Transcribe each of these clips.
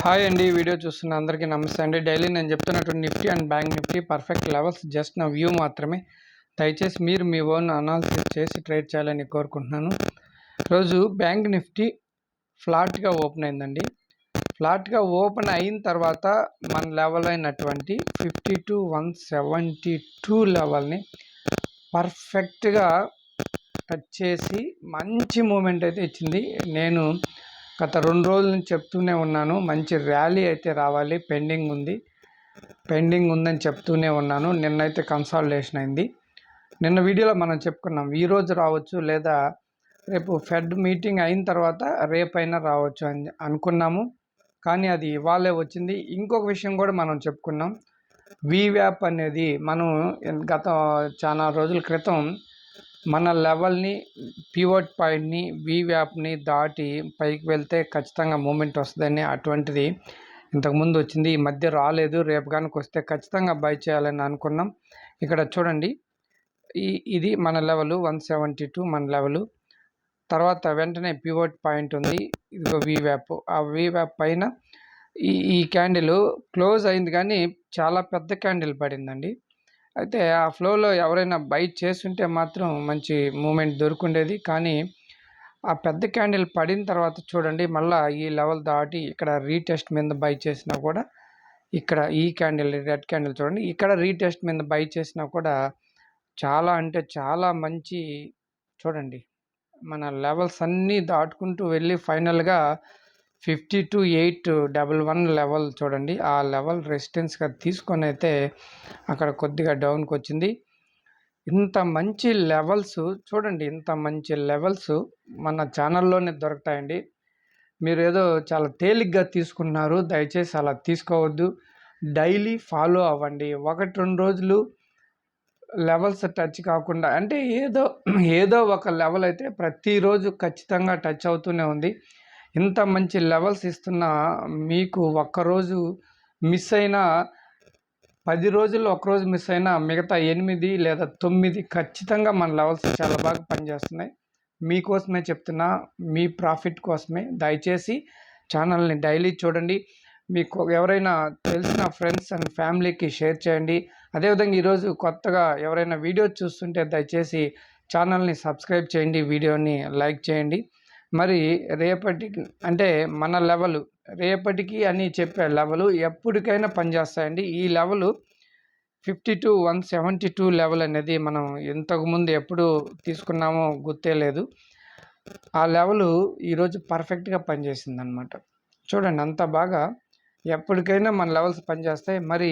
Hi అండి. Video చూస్తున్న అందరికీ నమస్తే అండి. డైలీ నేను చెప్తున్నటువంటి Nifty and bank Nifty perfect levels just నా వ్యూ మాత్రమే. దయచేసి మీరు మీ ఓన్ అనాలిసిస్ చేసి ట్రేడ్ చేయాలని కోరుకుంటున్నాను. రోజు బ్యాంక్ నిఫ్టీ ఫ్లాట్గా ఓపెన్ అయిందండి. ఫ్లాట్గా ఓపెన్ అయిన తర్వాత మన లెవెల్ అయినటువంటి 52,172 లెవెల్ని పర్ఫెక్ట్గా టచ్ చేసి మంచి మూమెంట్ అయితే ఇచ్చింది. నేను గత 2 రోజుల నుంచి చెప్తూనే ఉన్నాను, మంచి ర్యాలీ అయితే రావాలి, పెండింగ్ ఉందని చెప్తూనే ఉన్నాను. నిన్నైతే కన్సాలిడేషన్ అయింది. నిన్న వీడియోలో మనం చెప్పుకున్నాం ఈరోజు రావచ్చు లేదా రేపు ఫెడ్ మీటింగ్ అయిన తర్వాత రేపైనా రావచ్చు అని అనుకున్నాము, కానీ అది ఇవాళే వచ్చింది. ఇంకొక విషయం కూడా మనం చెప్పుకున్నాం, వీవ్యాప్ అనేది మనం గత చాలా రోజుల క్రితం మన లెవెల్ని, పివట్ పాయింట్ని, వీవ్యాప్ని దాటి పైకి వెళ్తే ఖచ్చితంగా మూమెంట్ వస్తుందని, అటువంటిది ఇంతకుముందు వచ్చింది. ఈ మధ్య రాలేదు. రేపు కనుక వస్తే ఖచ్చితంగా బై చేయాలని అనుకున్నాం. ఇక్కడ చూడండి, ఇది మన లెవెల్ 172 మన లెవెల్. తర్వాత వెంటనే పివట్ పాయింట్ ఉంది, ఇదిగో వీవ్యాప్. ఆ వీవ్యాప్ పైన ఈ క్యాండిల్ క్లోజ్ అయింది, కానీ చాలా పెద్ద క్యాండిల్ పడిందండి. అయితే ఆ ఫ్లోలో ఎవరైనా బై చేస్తుంటే మాత్రం మంచి మూమెంట్ దొరుకుండేది. కానీ ఆ పెద్ద క్యాండిల్ పడిన తర్వాత చూడండి, మళ్ళీ ఈ లెవెల్ దాటి ఇక్కడ రీటెస్ట్ మీద బై చేసినా కూడా, ఇక్కడ ఈ క్యాండిల్ రెడ్ క్యాండిల్ చూడండి, ఇక్కడ రీటెస్ట్ మీద బై చేసినా కూడా చాలా అంటే చాలా మంచి, చూడండి మన లెవెల్స్ అన్నీ దాటుకుంటూ వెళ్ళి ఫైనల్గా 52,811 లెవెల్ చూడండి, ఆ లెవెల్ రెసిస్టెన్స్గా తీసుకొని అయితే అక్కడ కొద్దిగా డౌన్కి వచ్చింది. ఇంత మంచి లెవెల్స్ చూడండి, ఇంత మంచి లెవెల్స్ మన ఛానల్లోనే దొరుకుతాయండి. మీరు ఏదో చాలా తేలిగ్గా తీసుకున్నారు, దయచేసి అలా తీసుకోవద్దు. డైలీ ఫాలో అవ్వండి. 1-2 రోజులు లెవెల్స్ టచ్ కాకుండా, అంటే ఏదో ఒక లెవెల్ అయితే ప్రతిరోజు ఖచ్చితంగా టచ్ అవుతూనే ఉంది. ఇంత మంచి లెవెల్స్ ఇస్తున్న మీకు ఒక్కరోజు మిస్ అయినా, 10 రోజుల్లో ఒకరోజు మిస్ అయినా మిగతా 8 లేదా 9 ఖచ్చితంగా మన లెవెల్స్ చాలా బాగా పనిచేస్తున్నాయి. మీకోసమే చెప్తున్నా, మీ ప్రాఫిట్ కోసమే. దయచేసి ఛానల్ని డైలీ చూడండి. మీకు ఎవరైనా తెలిసిన ఫ్రెండ్స్ అండ్ ఫ్యామిలీకి షేర్ చేయండి. అదేవిధంగా ఈరోజు కొత్తగా ఎవరైనా వీడియో చూస్తుంటే దయచేసి ఛానల్ని సబ్స్క్రైబ్ చేయండి, వీడియోని లైక్ చేయండి. మరి రేపటికి అంటే మన లెవెల్ రేపటికి అని చెప్పే లెవెల్ ఎప్పటికైనా పనిచేస్తాయండి. ఈ లెవెల్ 52,172 లెవెల్ అనేది మనం ఇంతకుముందు ఎప్పుడు తీసుకున్నామో గుర్తే లేదు. ఆ లెవెల్ ఈరోజు పర్ఫెక్ట్గా పనిచేసింది అనమాట. చూడండి అంత బాగా ఎప్పటికైనా మన లెవెల్స్ పనిచేస్తాయి. మరి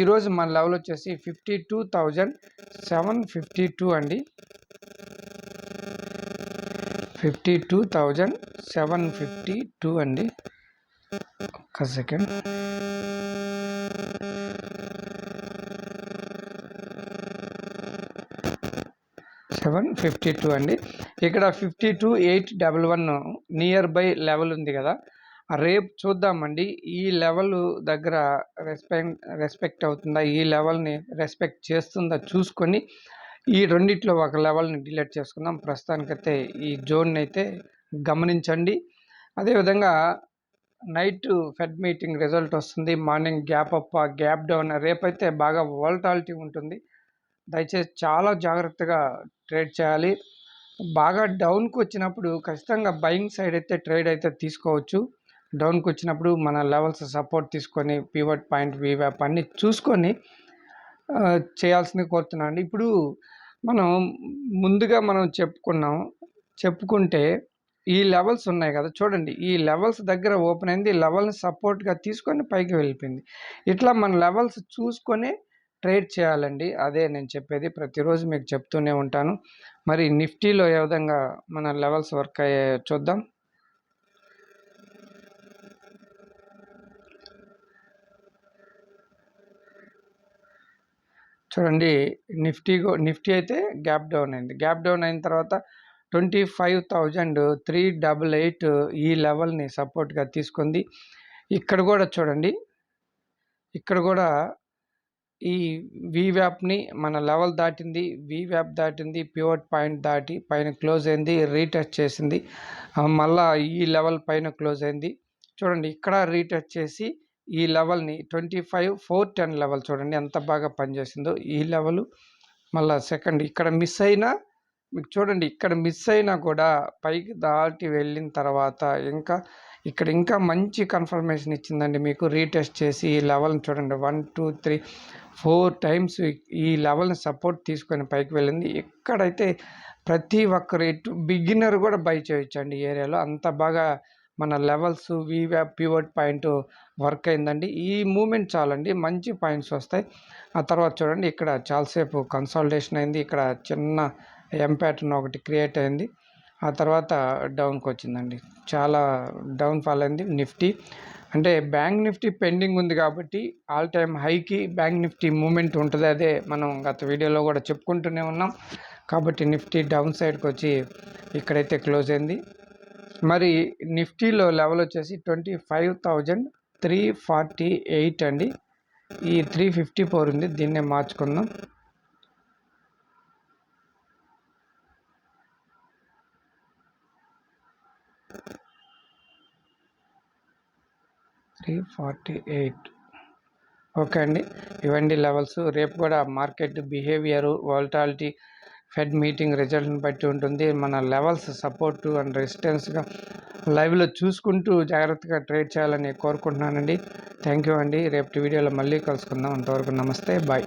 ఈరోజు మన లెవెల్ వచ్చేసి 52,752 అండి. 52,752 అండి. ఒక్క సెకండ్. $752 అండి. ఇక్కడ 52,811 నియర్ బై లెవెల్ ఉంది కదా, రేపు చూద్దామండి. ఈ లెవెల్ దగ్గర రెస్పెక్ట్ అవుతుందా, ఈ లెవెల్ని రెస్పెక్ట్ చేస్తుందా చూసుకొని ఈ రెండిట్లో ఒక లెవెల్ని డిలీట్ చేసుకుందాం. ప్రస్తుతానికైతే ఈ జోన్ అయితే గమనించండి. అదేవిధంగా నైట్ ఫెడ్ మీటింగ్ రిజల్ట్ వస్తుంది, morning gap up, gap down. రేపైతే బాగా వోల్టాలిటీ ఉంటుంది. దయచేసి చాలా జాగ్రత్తగా ట్రేడ్ చేయాలి. బాగా డౌన్కి వచ్చినప్పుడు ఖచ్చితంగా బయింగ్ సైడ్ అయితే ట్రేడ్ అయితే తీసుకోవచ్చు. డౌన్కి వచ్చినప్పుడు మన లెవెల్స్ సపోర్ట్ తీసుకొని పివట్ పాయింట్, వీవ్యాప్ అన్ని చూసుకొని చేయాల్సింది కోరుతున్నాను అండి. ఇప్పుడు మనం ముందుగా చెప్పుకుంటే ఈ లెవెల్స్ ఉన్నాయి కదా చూడండి, ఈ లెవెల్స్ దగ్గర ఓపెన్ అయింది, లెవెల్ని సపోర్ట్గా తీసుకొని పైకి వెళ్ళిపోయింది. ఇట్లా మన లెవెల్స్ చూసుకొని ట్రేడ్ చేయాలండి. అదే నేను చెప్పేది, ప్రతిరోజు మీకు చెప్తూనే ఉంటాను. మరి నిఫ్టీలో ఏ విధంగా మన లెవెల్స్ వర్క్ అయ్యాయో చూద్దాం. చూడండి, నిఫ్టీ అయితే గ్యాప్ డౌన్ అయింది. గ్యాప్ డౌన్ అయిన తర్వాత 25,388 ఈ లెవెల్ని సపోర్ట్గా తీసుకుంది. ఇక్కడ కూడా చూడండి, ఇక్కడ కూడా ఈ వీవ్యాప్ని మన లెవెల్ దాటింది, వీవ్యాప్ దాటింది, పివట్ పాయింట్ దాటి పైన క్లోజ్ అయింది, రీటెస్ట్ చేసింది, మళ్ళా ఈ లెవెల్ పైన క్లోజ్ అయింది. చూడండి ఇక్కడ రీటెస్ట్ చేసి ఈ లెవెల్ని 25,410 లెవెల్ చూడండి ఎంత బాగా పనిచేసిందో. ఈ లెవెల్ మళ్ళీ సెకండ్ ఇక్కడ మిస్ అయినా మీకు చూడండి, ఇక్కడ మిస్ అయినా కూడా పైకి దాటి వెళ్ళిన తర్వాత ఇంకా మంచి కన్ఫర్మేషన్ ఇచ్చిందండి మీకు. రీటెస్ట్ చేసి ఈ లెవెల్ని చూడండి 1 2 3 4 టైమ్స్ ఈ లెవెల్ని సపోర్ట్ తీసుకొని పైకి వెళ్ళింది. ఇక్కడైతే ప్రతి ఒక్కరు బిగినర్ కూడా బై చేయొచ్చండి ఈ ఏరియాలో. అంత బాగా మన లెవెల్స్ వీవ్యాప్ పివట్ పాయింట్ వర్క్ అయిందండి. ఈ మూమెంట్ చాలండి, మంచి పాయింట్స్ వస్తాయి. ఆ తర్వాత చూడండి ఇక్కడ చాలాసేపు కన్సాలిడేషన్ అయింది. ఇక్కడ చిన్న ఎం ప్యాటర్న్ ఒకటి క్రియేట్ అయింది. ఆ తర్వాత డౌన్కి వచ్చిందండి, చాలా డౌన్ ఫాల్ అయింది నిఫ్టీ. అంటే బ్యాంక్ నిఫ్టీ పెండింగ్ ఉంది కాబట్టి ఆల్ టైమ్ హైకి బ్యాంక్ నిఫ్టీ మూమెంట్ ఉంటుంది. అదే మనం గత వీడియోలో కూడా చెప్పుకుంటూనే ఉన్నాం. కాబట్టి నిఫ్టీ డౌన్ సైడ్కి వచ్చి ఇక్కడైతే క్లోజ్ అయింది. మరి నిఫ్టీలో లెవెల్ వచ్చేసి 25,348 అండి. ఈ 354 ఉంది, దీన్నే మార్చుకుందాం. ఓకే అండి, ఇవన్నీ లెవెల్స్. రేపు కూడా market behaviour, volatility, Fed meeting రిజల్ట్ని బట్టి ఉంటుంది. మన లెవెల్స్ సపోర్ట్ అండ్ రెసిస్టెన్స్గా లైవ్లో చూసుకుంటూ జాగ్రత్తగా ట్రేడ్ చేయాలని కోరుకుంటున్నానండి. థ్యాంక్ యూ అండి. రేపటి వీడియోలో మళ్ళీ కలుసుకుందాం. అంతవరకు నమస్తే, బాయ్.